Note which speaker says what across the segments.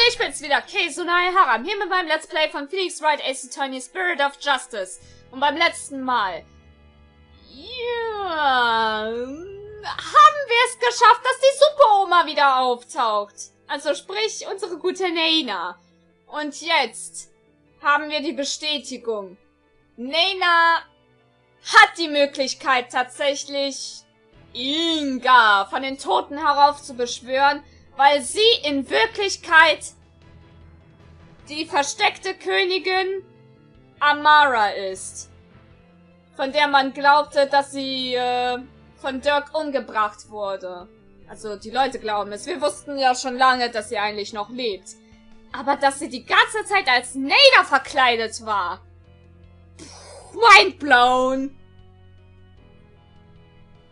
Speaker 1: ich bin's wieder, Haram, hier mit meinem Let's Play von Felix Wright Ace Attorney Spirit of Justice. Und beim letzten Mal, ja, haben wir es geschafft, dass die Superoma wieder auftaucht. Also sprich, unsere gute Nena. Und jetzt haben wir die Bestätigung. Nena hat die Möglichkeit tatsächlich, Inga von den Toten heraufzubeschwören, weil sie in Wirklichkeit die versteckte Königin Amara ist, von der man glaubte, dass sie von Dirk umgebracht wurde. Also die Leute glauben es. Wir wussten ja schon lange, dass sie eigentlich noch lebt. Aber dass sie die ganze Zeit als Nena verkleidet war. Mind blown.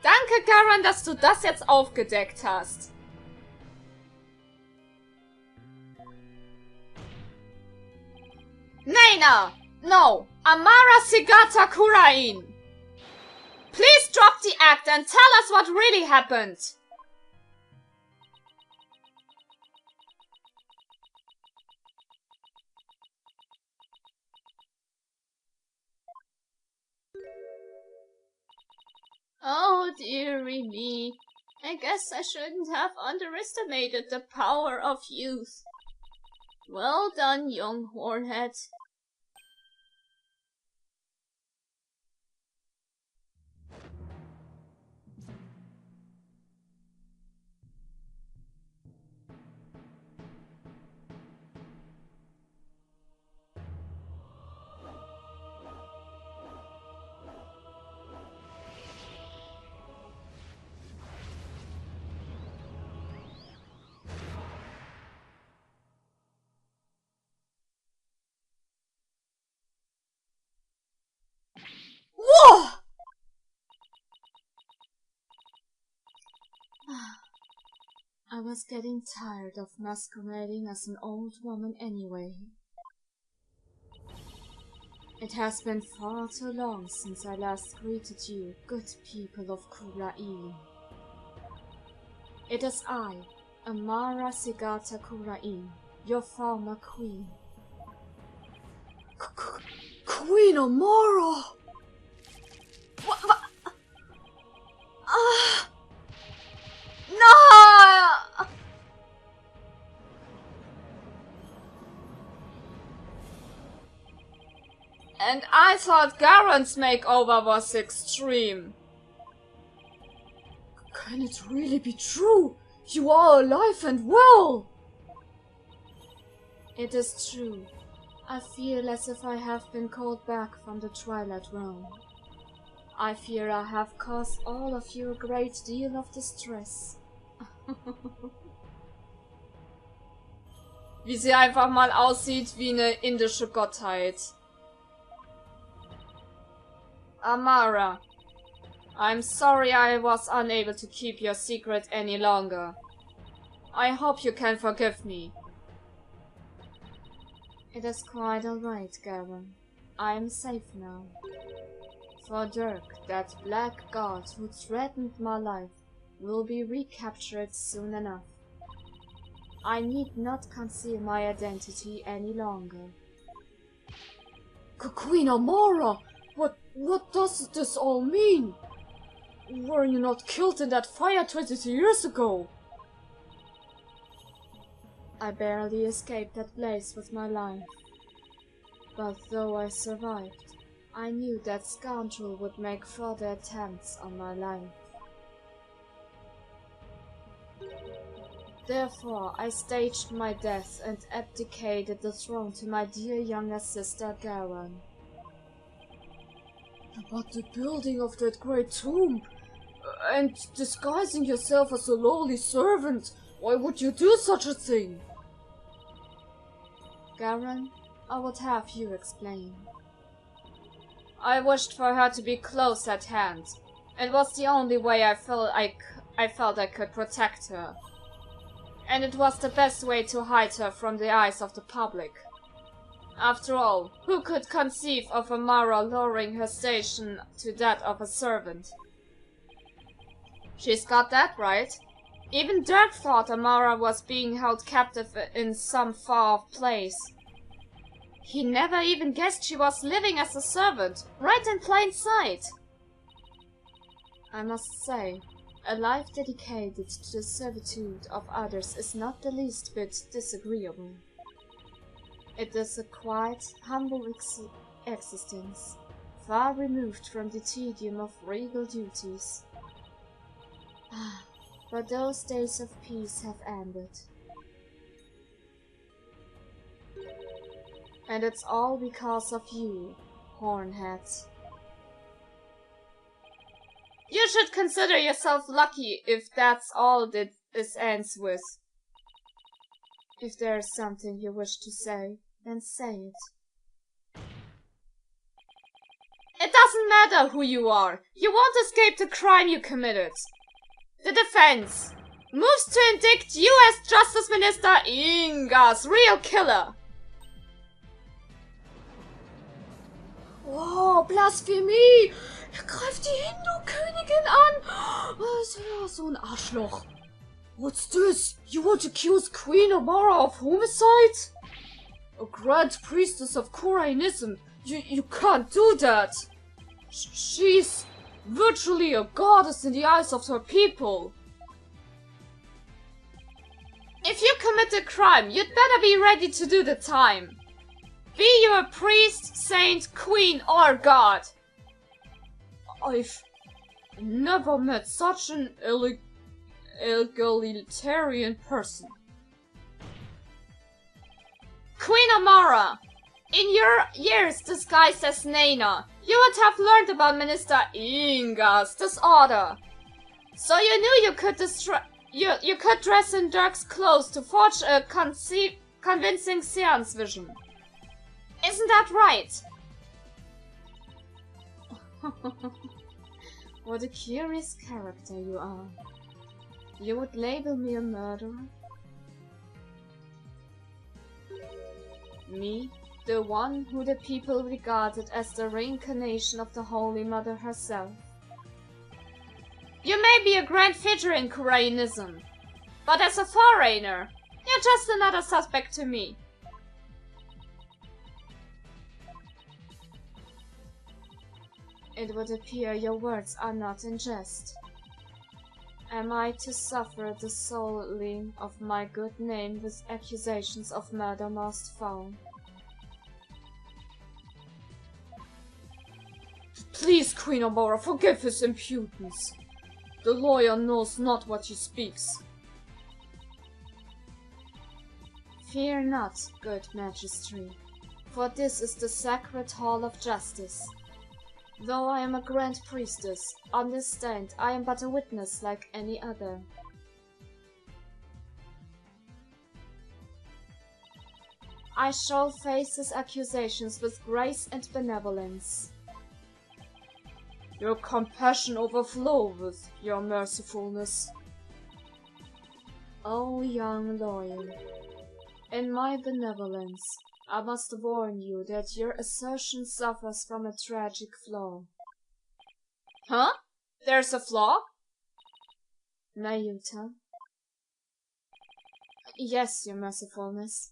Speaker 1: Danke, Karen, dass du das jetzt aufgedeckt hast. Nena! No! Amara Sigata Kurain! Please drop the act and tell us what really happened! Oh, dearie me. I guess I shouldn't have underestimated the power of youth. Well done, young hornhead. Whoa! I was getting tired of masquerading as an old woman anyway. It has been far too long since I last greeted you, good people of Kurain. It is I, Amara Sigata Kurain, your former queen. Queen Amara! What? No! And I thought Garen's makeover was extreme. Can it really be true? You are alive and well! It is true. I feel as if I have been called back from the Twilight Realm. I fear I have caused all of you a great deal of distress. Wie sie einfach mal aussieht wie eine indische Gottheit. Amara, I'm sorry I was unable to keep your secret any longer. I hope you can forgive me. It is quite alright, Garen. I am safe now. For Dirk, that black god who threatened my life, will be recaptured soon enough. I need not conceal my identity any longer. Queen Amara! What does this all mean? Were you not killed in that fire 22 years ago? I barely escaped that blaze with my life. But though I survived, I knew that scoundrel would make further attempts on my life. Therefore, I staged my death and abdicated the throne to my dear younger sister Garen. But the building of that great tomb, and disguising yourself as a lowly servant, why would you do such a thing? Garen, I would have you explain. I wished for her to be close at hand. It was the only way I felt I could protect her. And it was the best way to hide her from the eyes of the public. After all, who could conceive of Amara lowering her station to that of a servant? She's got that right. Even Dirk thought Amara was being held captive in some far-off place. He never even guessed she was living as a servant, right in plain sight. I must say, a life dedicated to the servitude of others is not the least bit disagreeable. It is a quiet, humble existence, far removed from the tedium of regal duties. But those days of peace have ended. And it's all because of you, hornhead. You should consider yourself lucky if that's all that this ends with. If there is something you wish to say, then say it. It doesn't matter who you are. You won't escape the crime you committed. The defense moves to indict you as Justice Minister Inga's real killer. Oh, Blasphemie! Er greift die Hindu-Königin an! Was ist ja so ein Arschloch? What's this? You want to accuse Queen Amara of homicide? A Grand Priestess of Koreanism? You can't do that! She's virtually a goddess in the eyes of her people. If you commit a crime, you'd better be ready to do the time. Be you a priest, saint, queen, or god. I've never met such an egalitarian person. Queen Amara, in your years disguised as Nana, you would have learned about Minister Inga's disorder. So you knew you could you could dress in Dirk's clothes to forge a convincing seance vision. Isn't that right? What a curious character you are. You would label me a murderer? Me, the one who the people regarded as the reincarnation of the Holy Mother herself. You may be a grand figure in Koreanism, but as a foreigner, you're just another suspect to me. It would appear your words are not in jest. Am I to suffer the sullying of my good name with accusations of murder most foul? Please, Queen Amara, forgive his impudence. The lawyer knows not what he speaks. Fear not, good magistrate, for this is the sacred hall of justice. Though I am a grand priestess, understand I am but a witness like any other. I shall face his accusations with grace and benevolence. Your compassion overflow with your mercifulness. O young lawyer, in my benevolence, I must warn you that your assertion suffers from a tragic flaw. Huh? There's a flaw? Nayuta. Yes, your mercifulness.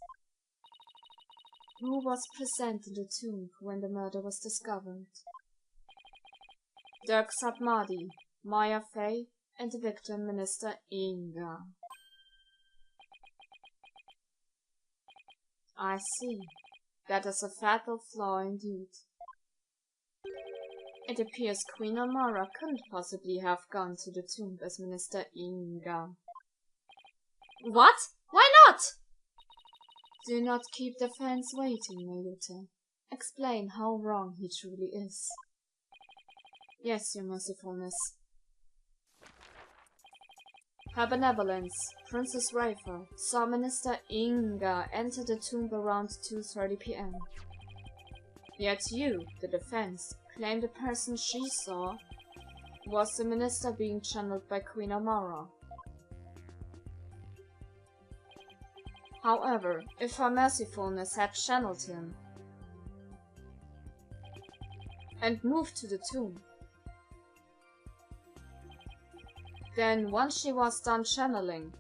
Speaker 1: Who was present in the tomb when the murder was discovered? Dirk Satmadi, Maya Fey, and the victim Minister Inga. I see. That is a fatal flaw indeed. It appears Queen Amara couldn't possibly have gone to the tomb as Minister Inga. What? Why not? Do not keep the fans waiting, Mayuta. Explain how wrong he truly is. Yes, your mercifulness. Her benevolence, Princess Rafer, saw Minister Inga enter the tomb around 2:30 p.m. Yet you, the defense, claim the person she saw was the minister being channeled by Queen Amara. However, if her mercifulness had channeled him and moved to the tomb, Then, once she was done channeling,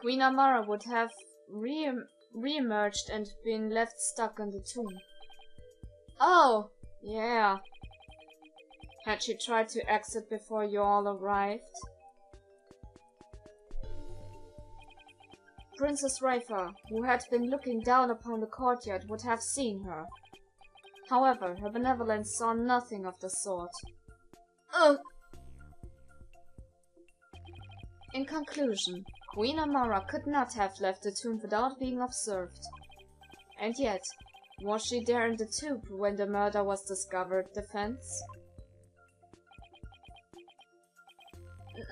Speaker 1: Queen Amara would have re-emerged and been left stuck in the tomb. Oh, yeah. Had she tried to exit before you all arrived? Princess Raifa, who had been looking down upon the courtyard, would have seen her. However, her benevolence saw nothing of the sort. In conclusion, Queen Amara could not have left the tomb without being observed. And yet, was she there in the tomb when the murder was discovered, Defense?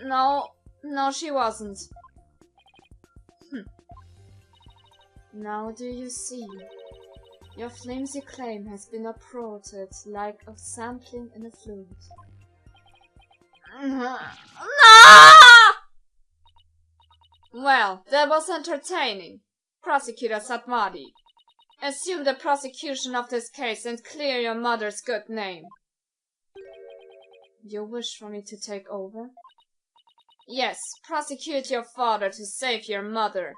Speaker 1: No, she wasn't. Now do you see? Your flimsy claim has been uprooted like a sampling in a flute. No! Well, that was entertaining. Prosecutor Satmadi, assume the prosecution of this case and clear your mother's good name. You wish for me to take over? Yes, prosecute your father to save your mother.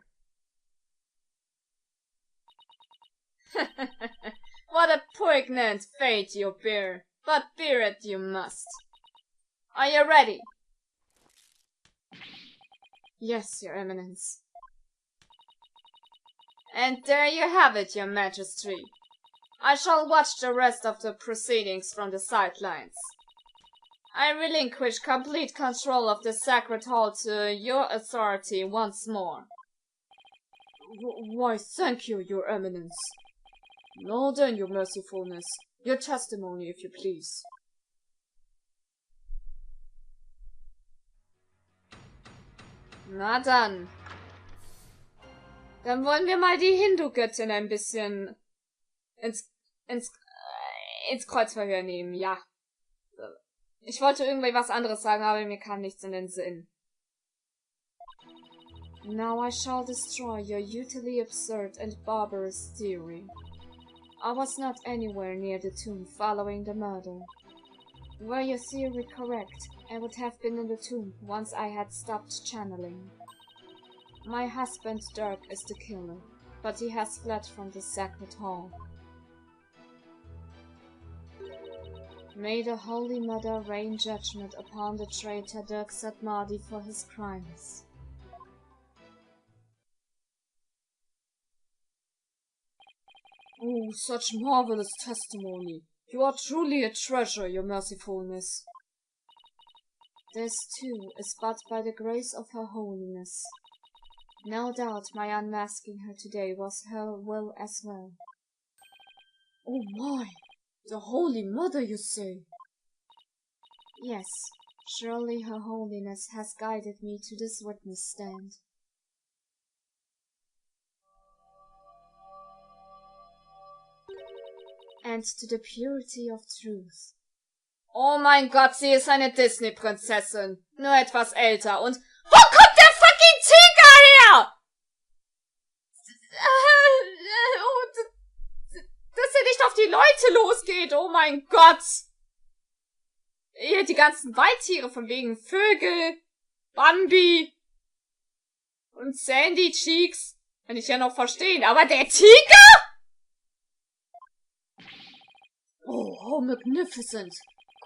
Speaker 1: What a poignant fate you bear, but bear it you must. Are you ready? Yes, Your Eminence. And there you have it, Your Majesty. I shall watch the rest of the proceedings from the sidelines. I relinquish complete control of the Sacred Hall to your authority once more. Why, thank you, Your Eminence. Now then, Your Mercifulness, your testimony, if you please. Na dann. Dann wollen wir mal die Hindu-Göttin ein bisschen ins Kreuzverhör nehmen, ja. Ich wollte irgendwie was anderes sagen, aber mir kam nichts in den Sinn. Now I shall destroy your utterly absurd and barbarous theory. I was not anywhere near the tomb following the murder. Were your theory correct, I would have been in the tomb once I had stopped channeling. My husband Dirk is the killer, but he has fled from the Sacred Hall. May the Holy Mother rain judgment upon the traitor Dirk Satmadi for his crimes. Oh, such marvelous testimony! You are truly a treasure, Your Mercifulness. This, too, is but by the grace of Her Holiness. No doubt my unmasking her today was her will as well. Oh my! The Holy Mother, you say? Yes, surely Her Holiness has guided me to this witness stand. And to the purity of truth. Oh mein Gott, sie ist eine Disney-Prinzessin. Nur etwas älter und... Wo kommt der fucking Tiger her? Dass er nicht auf die Leute losgeht, oh mein Gott. Hier die ganzen Waldtiere von wegen Vögel, Bambi und Sandy Cheeks. Kann ich ja noch verstehen, aber der Tiger? Oh, how magnificent!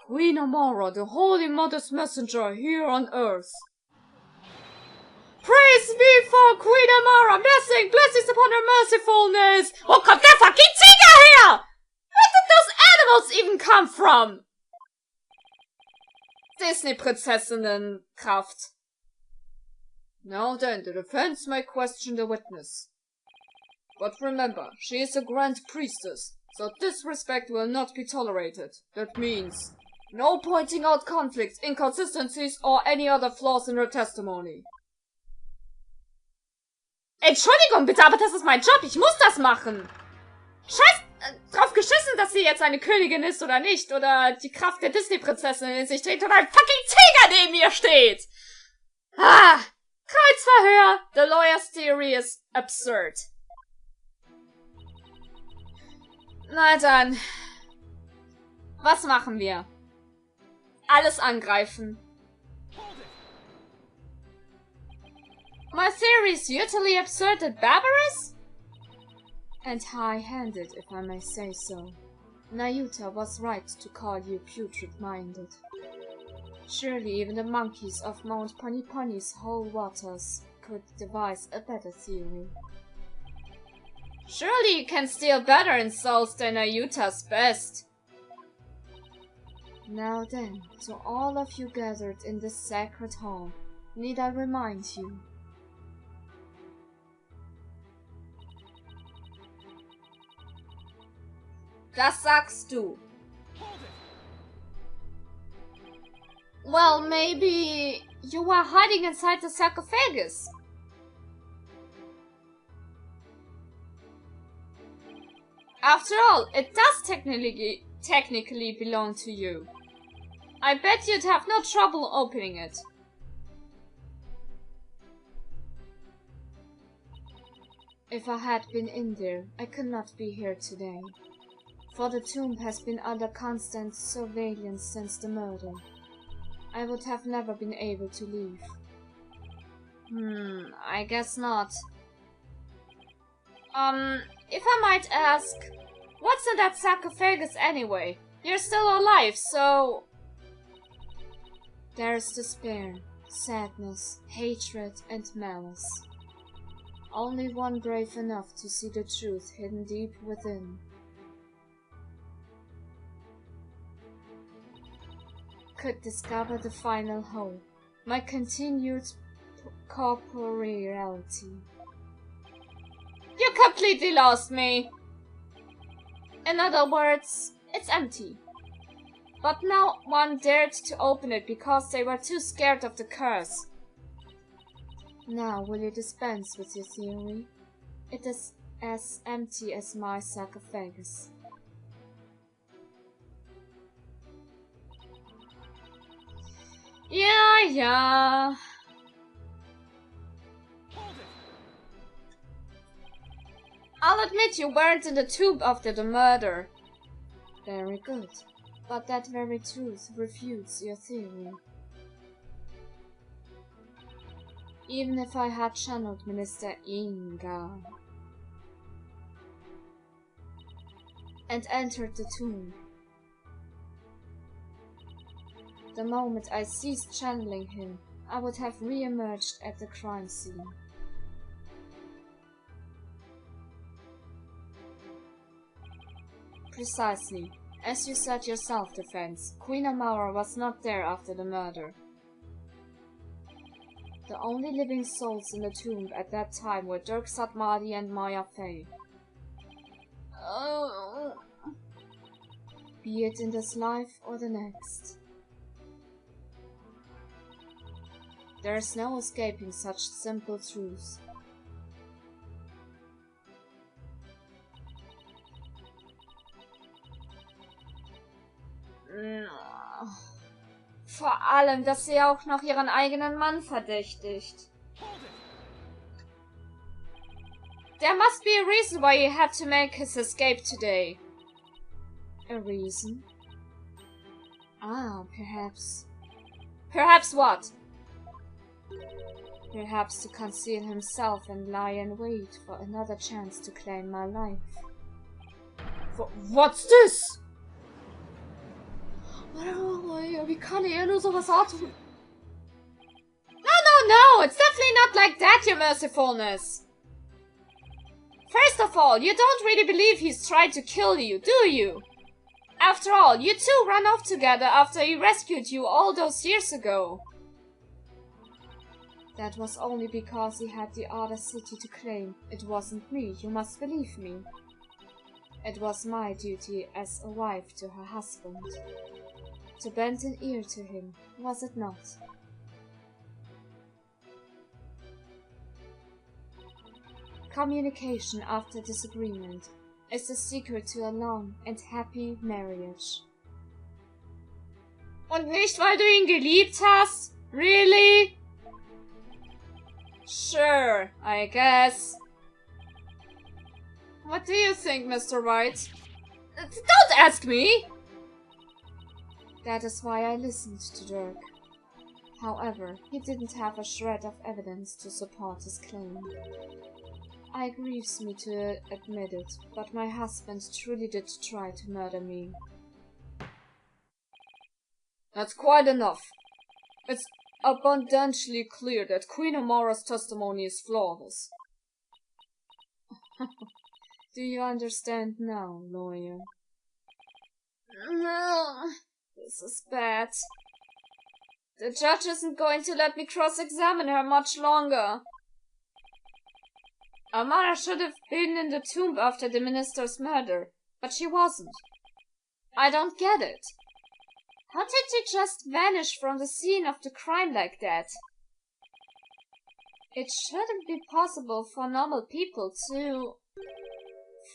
Speaker 1: Queen Amara, the Holy Mother's messenger here on earth. Praise be for Queen Amara, blessings upon her mercifulness. Wo kommt der fucking Tiger her? Where did those animals even come from? Disney-Prinzessinnen-Kraft. Now then, the defense may question the witness. But remember, she is a Grand Priestess, so disrespect will not be tolerated. That means no pointing out conflicts, inconsistencies, or any other flaws in her testimony. Entschuldigung bitte, aber das ist mein Job, ich muss das machen. Scheiß drauf geschissen, dass sie jetzt eine Königin ist oder nicht, oder die Kraft der Disney-Prinzessin in sich trägt oder ein fucking Tiger neben ihr steht. Ah, Kreuzverhör. The lawyer's theory is absurd. Na dann, was machen wir? Alles angreifen. My theory is utterly absurd and barbarous? And high-handed, if I may say so. Nayuta was right to call you putrid-minded. Surely even the monkeys of Mount Poniponi's whole waters could devise a better theory. Surely you can steal better insults than Nayuta's best. Now then, to all of you gathered in this sacred hall, need I remind you? Das sagst du. Well, maybe you were hiding inside the sarcophagus. After all, it does technically belong to you. I bet you'd have no trouble opening it. If I had been in there, I could not be here today. For the tomb has been under constant surveillance since the murder. I would have never been able to leave. I guess not. If I might ask, what's in that sarcophagus anyway? You're still alive, so... There's despair, sadness, hatred, and malice. Only one brave enough to see the truth hidden deep within. Could discover the final whole, my continued corporeality. You completely lost me! In other words, it's empty. But no one dared to open it because they were too scared of the curse. Now will you dispense with your theory? It is as empty as my sarcophagus. Yeah. I'll admit you weren't in the tomb after the murder. Very good. But that very truth refutes your theory. Even if I had channeled Minister Egal and entered the tomb, the moment I ceased channeling him, I would have re-emerged at the crime scene. Precisely. As you said yourself, defense, Queen Amara was not there after the murder. The only living souls in the tomb at that time were Dirk Satmadi and Maya Fey. Be it in this life or the next. There is no escaping such simple truths. Vor allem, dass sie auch noch ihren eigenen Mann verdächtigt. There must be a reason why he had to make his escape today. A reason? Ah, perhaps. Perhaps what? Perhaps to conceal himself and lie in wait for another chance to claim my life. What's this? Wie kann er nur sowas antun? No, it's definitely not like that, your mercifulness. First of all, you don't really believe he's tried to kill you, do you? After all, you two ran off together after he rescued you all those years ago. That was only because he had the audacity to claim it wasn't me, you must believe me. It was my duty as a wife to her husband. To bend an ear to him, was it not? Communication after disagreement is the secret to a long and happy marriage. Und nicht, weil du ihn geliebt hast? Really? Sure, I guess. What do you think, Mr. Wright? Don't ask me! That is why I listened to Dirk. However, he didn't have a shred of evidence to support his claim. It grieves me to admit it, but my husband truly did try to murder me. That's quite enough. It's abundantly clear that Queen Amara's testimony is flawless. Do you understand now, lawyer? No, this is bad. The judge isn't going to let me cross-examine her much longer. Amara should have been in the tomb after the minister's murder, but she wasn't. I don't get it. How did she just vanish from the scene of the crime like that? It shouldn't be possible for normal people to...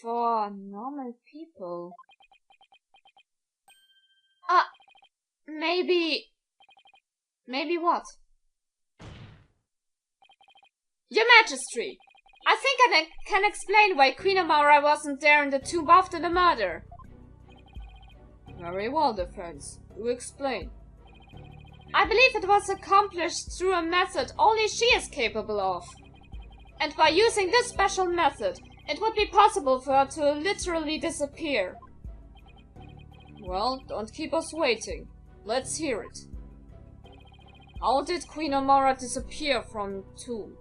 Speaker 1: For normal people? Maybe... Maybe what? Your Majesty! I think I can explain why Queen Amara wasn't there in the tomb after the murder. Very well, defense. Do explain. I believe it was accomplished through a method only she is capable of. And by using this special method, it would be possible for her to literally disappear. Well, don't keep us waiting. Let's hear it. How did Queen Amara disappear from the tomb?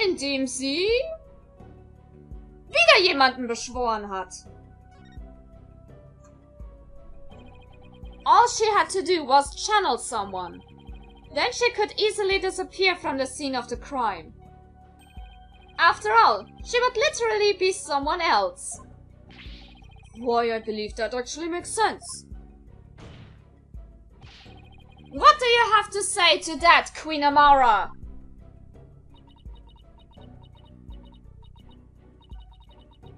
Speaker 1: Indem sie wieder jemanden beschworen hat. All she had to do was channel someone. Then she could easily disappear from the scene of the crime. After all, she would literally be someone else. Why, I believe that actually makes sense. What do you have to say to that, Queen Amara?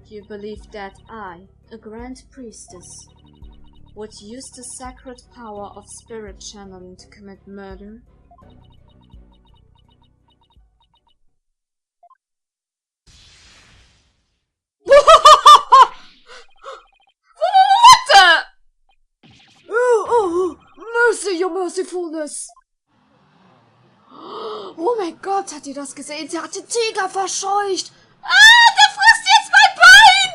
Speaker 1: You believe that I, a Grand Priestess, would use the sacred power of spirit channeling to commit murder? What the? Oh, mercy, your mercifulness! Oh mein Gott, hat ihr das gesehen? Sie hat den Tiger verscheucht! Der frisst jetzt mein Bein!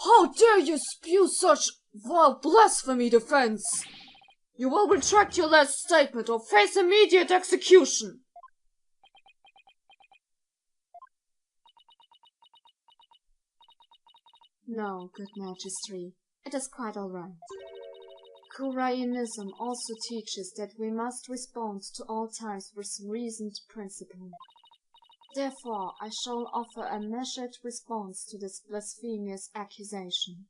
Speaker 1: How dare you spew such vile blasphemy, defense? You will retract your last statement or face immediate execution. No, good Majesty. It is quite all right. Kuraianism also teaches that we must respond to all times with reasoned principle. Therefore, I shall offer a measured response to this blasphemous accusation.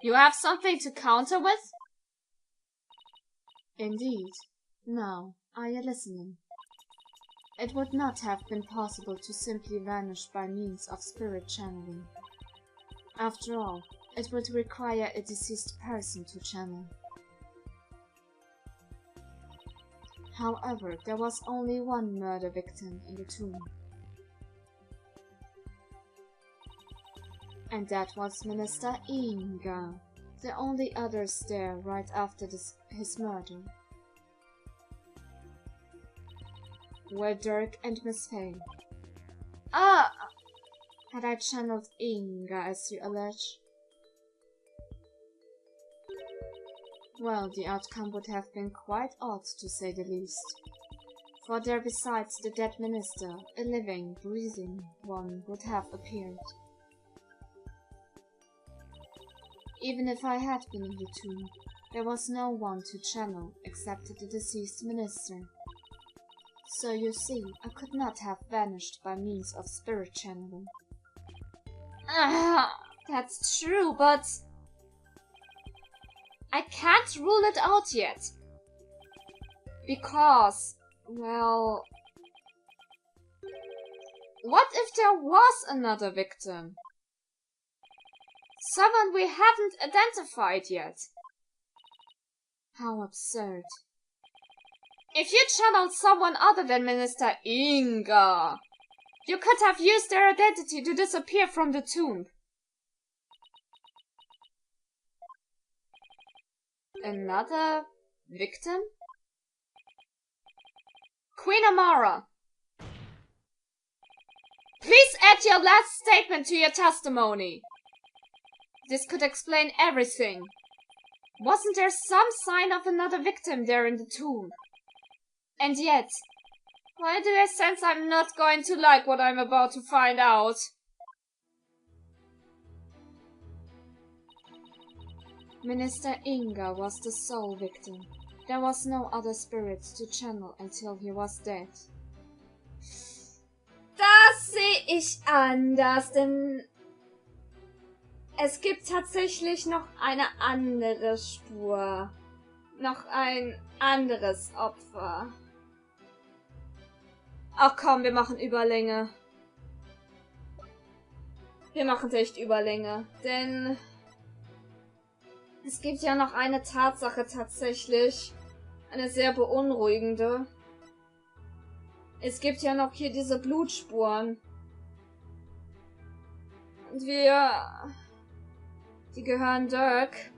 Speaker 1: You have something to counter with? Indeed. Now, are you listening? It would not have been possible to simply vanish by means of spirit channeling. After all, it would require a deceased person to channel. However, there was only one murder victim in the tomb. And that was Minister Egal, the only others there right after his murder. Were Dirk and Miss Fay. Had I channeled Egal as you allege? Well, the outcome would have been quite odd, to say the least. For there besides the dead minister, a living, breathing one would have appeared. Even if I had been in the tomb, there was no one to channel except the deceased minister. So you see, I could not have vanished by means of spirit channeling. That's true, but I can't rule it out yet. Because, well, what if there was another victim? Someone we haven't identified yet. How absurd. If you channeled someone other than Minister Egal, you could have used their identity to disappear from the tomb. Another victim? Queen Amara! Please add your last statement to your testimony. This could explain everything. Wasn't there some sign of another victim there in the tomb? And yet, why do I sense I'm not going to like what I'm about to find out? Minister Inga was the sole victim. There was no other spirit to channel until he was dead. Das sehe ich anders, denn es gibt tatsächlich noch eine andere Spur. Noch ein anderes Opfer. Ach komm, wir machen Überlänge. Wir machen echt Überlänge, denn es gibt ja noch eine Tatsache tatsächlich. Eine sehr beunruhigende. Es gibt ja noch hier diese Blutspuren. Und die gehören Dirk.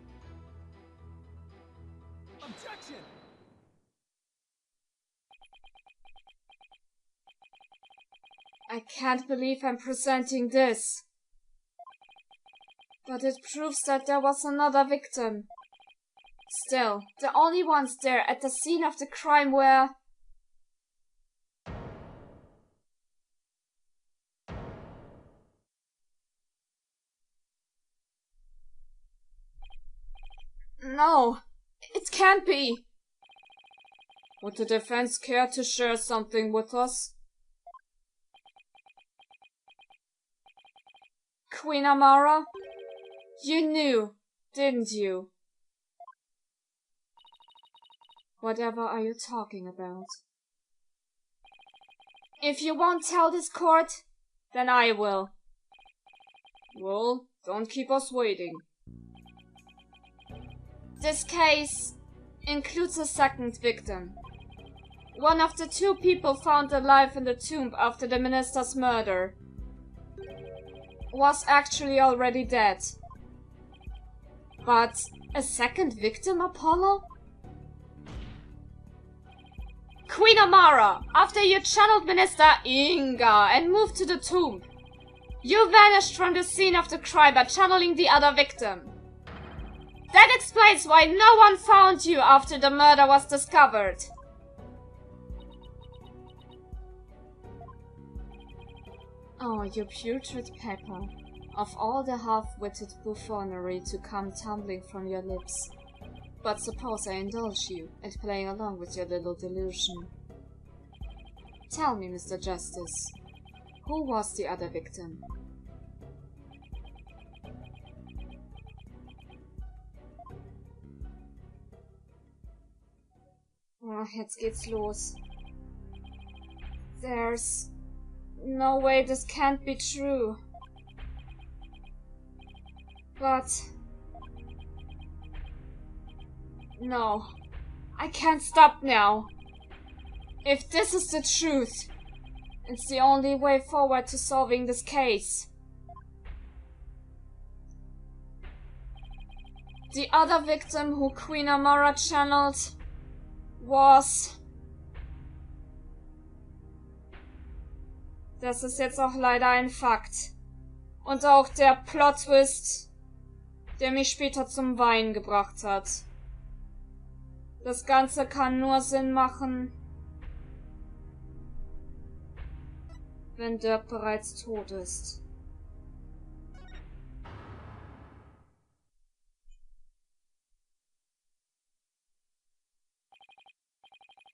Speaker 1: I can't believe I'm presenting this. But it proves that there was another victim. Still, the only ones there at the scene of the crime were... No, it can't be. Would the defense care to share something with us? Queen Amara? You knew, didn't you? Whatever are you talking about? If you won't tell this court, then I will. Well, don't keep us waiting. This case includes a second victim. One of the two people found alive in the tomb after the minister's murder was actually already dead. But a second victim, Apollo? Queen Amara, after you channeled Minister Inga and moved to the tomb, you vanished from the scene of the crime by channeling the other victim. That explains why no one found you after the murder was discovered. Oh, you putrid pepper. Of all the half-witted buffoonery to come tumbling from your lips. But suppose I indulge you and playing along with your little delusion. Tell me, Mr. Justice, who was the other victim? Oh, jetzt geht's los. There's no way this can't be true. But... no. I can't stop now. If this is the truth, it's the only way forward to solving this case. The other victim who Queen Amara channeled was... Das ist jetzt auch leider ein Fakt. Und auch der Plottwist, der mich später zum Weinen gebracht hat. Das Ganze kann nur Sinn machen, wenn Dirk bereits tot ist.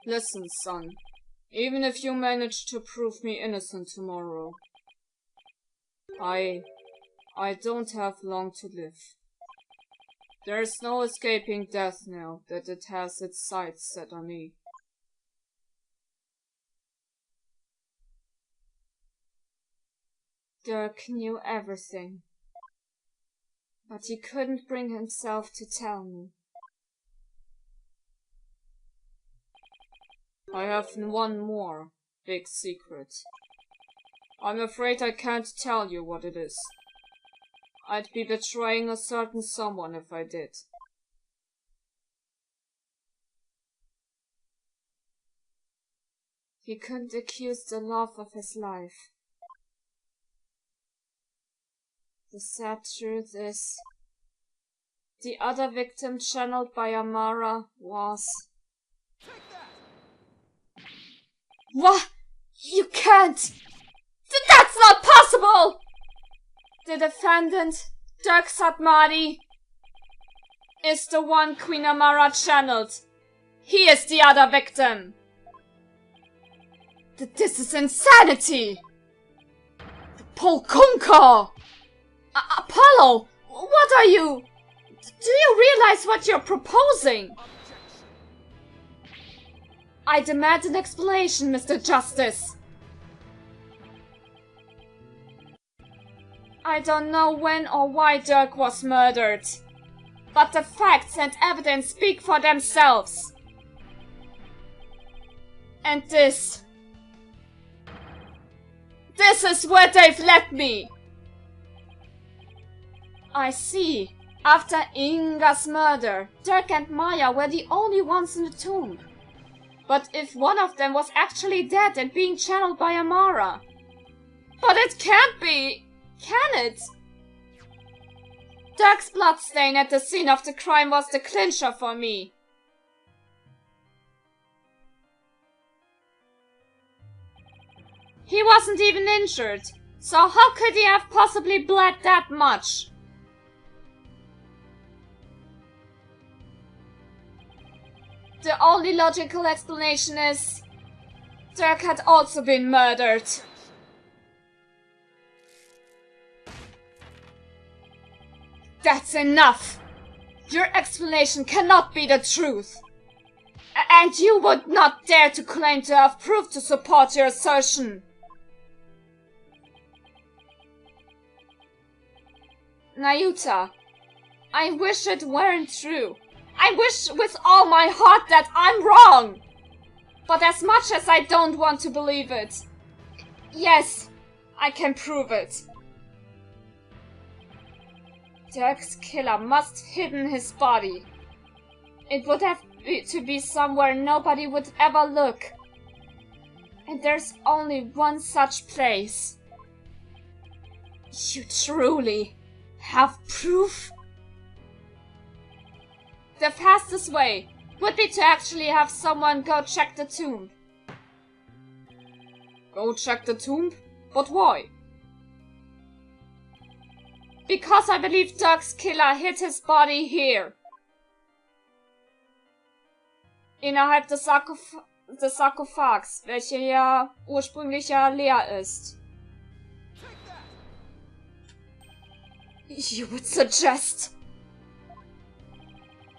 Speaker 1: Listen, son. Even if you manage to prove me innocent tomorrow, I don't have long to live. There's no escaping death now that it has its sights set on me. Dirk knew everything, but he couldn't bring himself to tell me. I have one more big secret. I'm afraid I can't tell you what it is. I'd be betraying a certain someone if I did. He couldn't accuse the love of his life. The sad truth is, the other victim channeled by Amara was... What? You can't! That's not possible! The defendant, Dirk Satmari, is the one Queen Amara channeled. He is the other victim. This is insanity! Polkunka! Apollo! What are you... Do you realize what you're proposing? I demand an explanation, Mr. Justice. I don't know when or why Dirk was murdered, but the facts and evidence speak for themselves. And this is where they've led me. I see. After Inga's murder, Dirk and Maya were the only ones in the tomb. But if one of them was actually dead and being channeled by Amara... But it can't be! Can it? Dirk's bloodstain at the scene of the crime was the clincher for me. He wasn't even injured, so how could he have possibly bled that much? The only logical explanation is... Dirk had also been murdered. That's enough! Your explanation cannot be the truth. And you would not dare to claim to have proof to support your assertion. Nayuta, I wish it weren't true. I wish with all my heart that I'm wrong! But as much as I don't want to believe it, yes, I can prove it. Dirk's killer must have hidden his body. It would have to be somewhere nobody would ever look. And there's only one such place. You truly have proof? The fastest way would be to actually have someone go check the tomb. Go check the tomb? But why? Because I believe Dirk's killer hid his body here. Innerhalb des Sarkophags, welcher ja ursprünglich ja leer ist. You would suggest...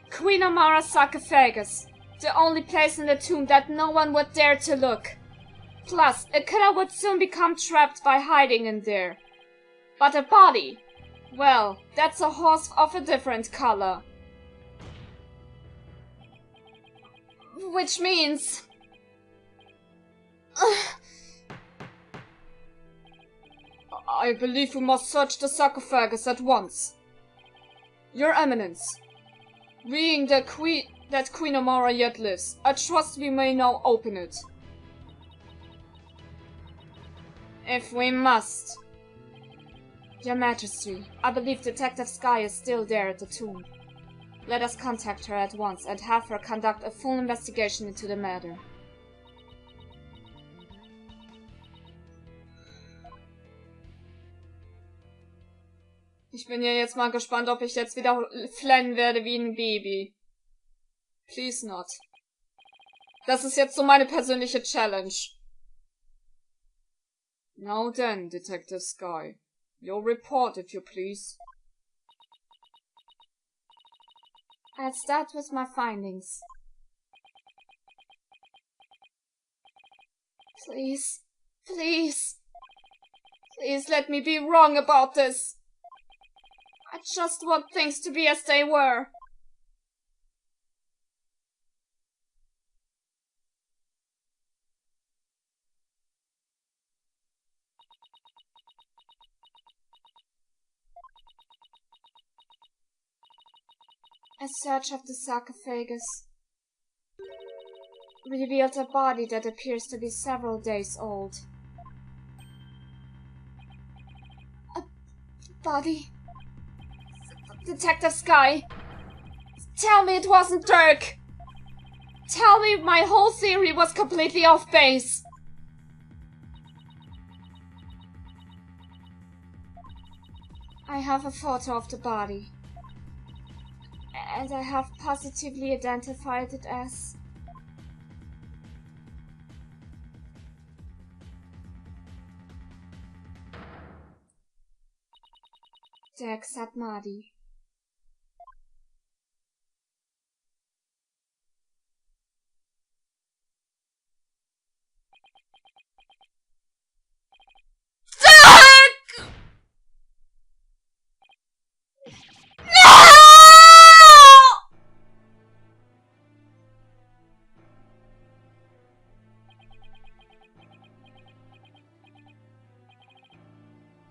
Speaker 1: Queen Amara's sarcophagus, the only place in the tomb that no one would dare to look. Plus, a killer would soon become trapped by hiding in there. But a body, well, that's a horse of a different color. Which means... I believe we must search the sarcophagus at once. Your Eminence. Being that Queen Amara yet lives, I trust we may now open it. If we must. Your Majesty, I believe Detective Sky is still there at the tomb. Let us contact her at once and have her conduct a full investigation into the matter. Ich bin ja jetzt mal gespannt, ob ich jetzt wieder flennen werde wie ein Baby. Please not. Das ist jetzt so meine persönliche Challenge. Now then, Detective Sky. Your report, if you please. I'll start with my findings. Please, please, please let me be wrong about this. I just want things to be as they were. A search of the sarcophagus. revealed a body that appears to be several days old. A body? Detective Sky, tell me it wasn't Dirk! Tell me my whole theory was completely off base! I have a photo of the body. And I have positively identified it as... Dirk Satmadi.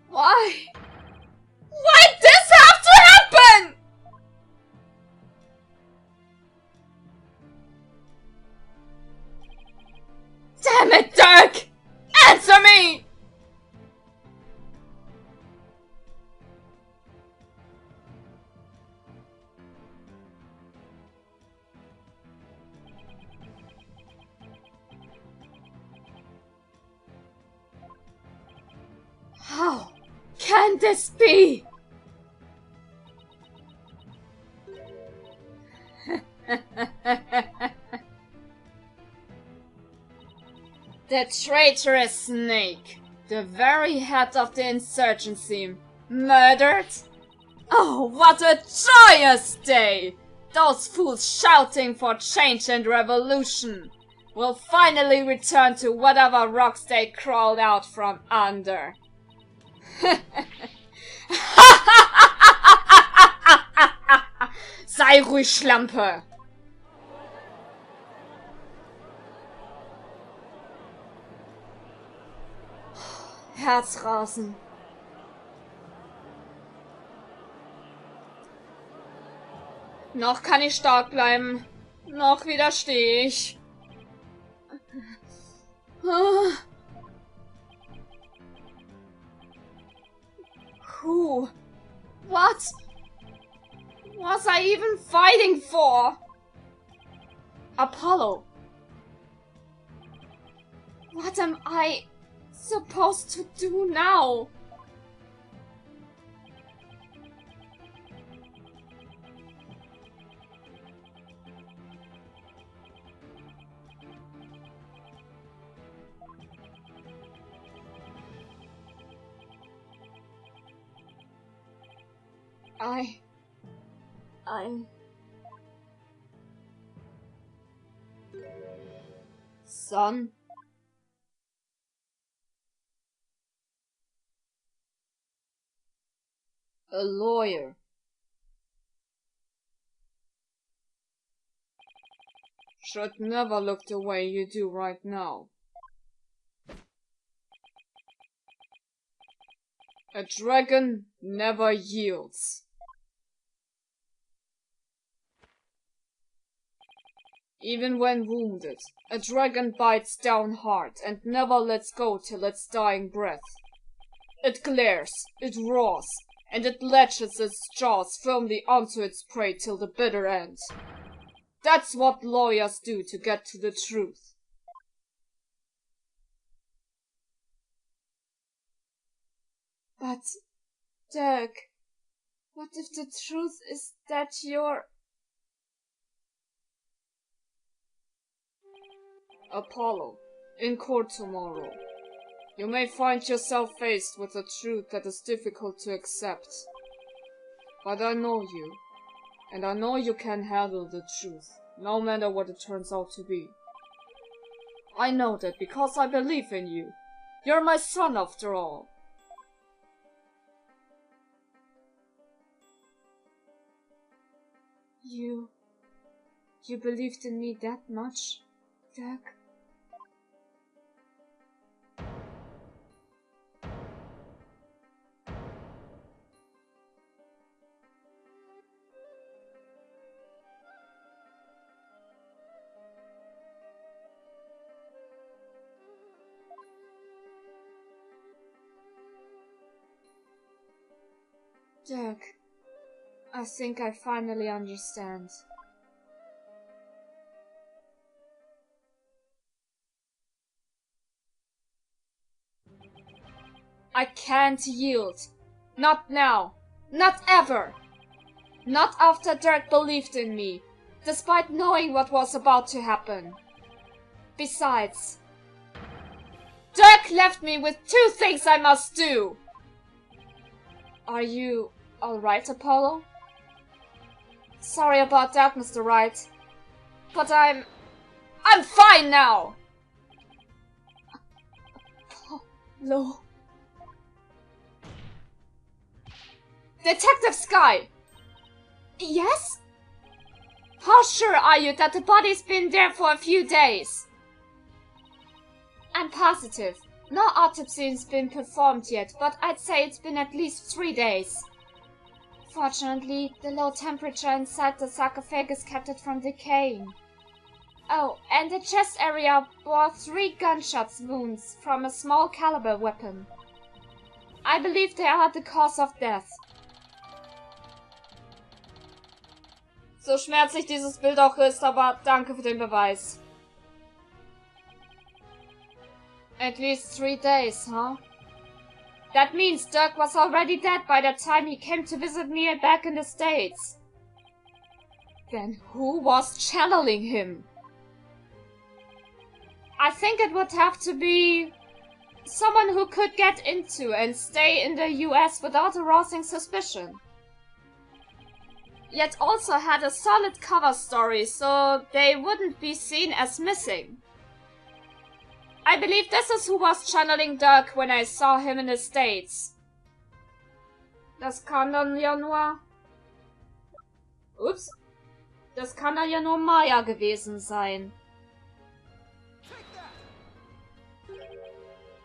Speaker 1: Why? Why did this have to happen? Damn it, Dirk! Answer me! How can this be? The traitorous snake, the very head of the insurgency, murdered? Oh, what a joyous day! Those fools shouting for change and revolution will finally return to whatever rocks they crawled out from under. Sei ruhig, Schlampe! Herzrasen. Noch kann ich stark bleiben. Noch widerstehe ich. Who? What? Was I even fighting for? Apollo. What am I supposed to do now? I'm... Son? A lawyer. Should never look the way you do right now. A dragon never yields. Even when wounded, a dragon bites down hard and never lets go till its dying breath. It glares, it roars, and it latches its jaws firmly onto its prey till the bitter end. That's what lawyers do to get to the truth. But, Dirk, what if the truth is that you're... Apollo, in court tomorrow. You may find yourself faced with a truth that is difficult to accept. But I know you, and I know you can handle the truth, no matter what it turns out to be. I know that because I believe in you. You're my son after all. You believed in me that much, Dirk? Dirk, I think I finally understand. I can't yield. Not now. Not ever. Not after Dirk believed in me, despite knowing what was about to happen. Besides, Dirk left me with 2 things I must do. Are you alright, Apollo? Sorry about that, Mr. Wright. But I'm fine now! Apollo... Detective Sky! Yes? How sure are you that the body's been there for a few days? I'm positive. No autopsy's been performed yet, but I'd say it's been at least 3 days. Fortunately, the low temperature inside the sarcophagus kept it from decaying. Oh, and the chest area bore 3 gunshots wounds from a small caliber weapon. I believe they are the cause of death. So schmerzlich dieses Bild auch ist, aber danke für den Beweis. At least 3 days, huh? That means Dirk was already dead by the time he came to visit me back in the States. Then who was channeling him? I think it would have to be someone who could get into and stay in the US without arousing suspicion. Yet also had a solid cover story, so they wouldn't be seen as missing. I believe this is who was channeling Dirk when I saw him in the States. Das kann dann ja nur... Ups. Das kann dann ja nur Maya gewesen sein.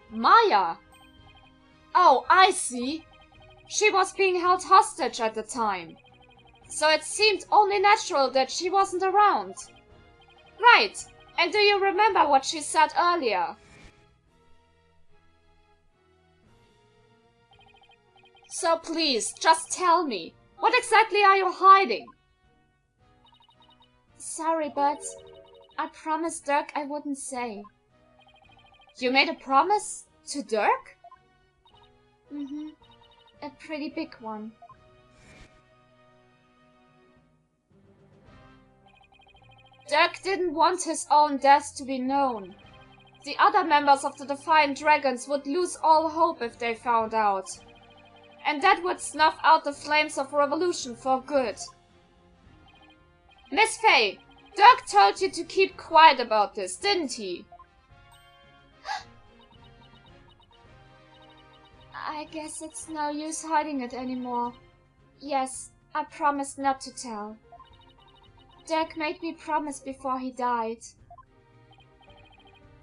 Speaker 1: Maya? Oh, I see. She was being held hostage at the time. So it seemed only natural that she wasn't around. Right. And do you remember what she said earlier? So please, just tell me. What exactly are you hiding? Sorry, but I promised Dirk I wouldn't say. You made a promise? To Dirk? Mm-hmm. A pretty big one. Dirk didn't want his own death to be known. The other members of the Defiant Dragons would lose all hope if they found out. And that would snuff out the flames of revolution for good. Miss Faye, Dirk told you to keep quiet about this, didn't he? I guess it's no use hiding it anymore. Yes, I promised not to tell. Dirk made me promise before he died.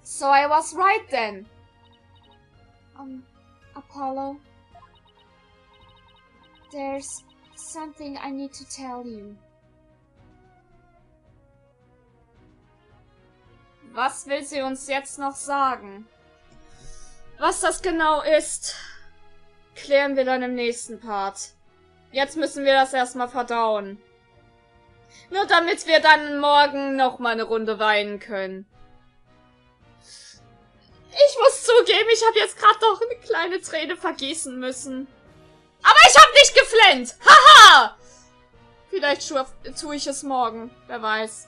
Speaker 1: So I was right then. Apollo. There's something I need to tell you. Was will sie uns jetzt noch sagen? Was das genau ist, klären wir dann im nächsten Part. Jetzt müssen wir das erstmal verdauen. Nur damit wir dann morgen nochmal eine Runde weinen können. Ich muss zugeben, ich habe jetzt gerade noch eine kleine Träne vergießen müssen. Aber ich habe nicht geflennt! Haha! Vielleicht tue ich es morgen. Wer weiß.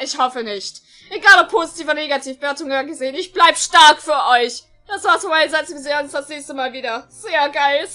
Speaker 1: Ich hoffe nicht. Egal ob positiv oder negativ, Bewertung oder gesehen. Ich bleib stark für euch. Das war's von meiner Seite. Wir sehen uns das nächste Mal wieder. Sehr geil.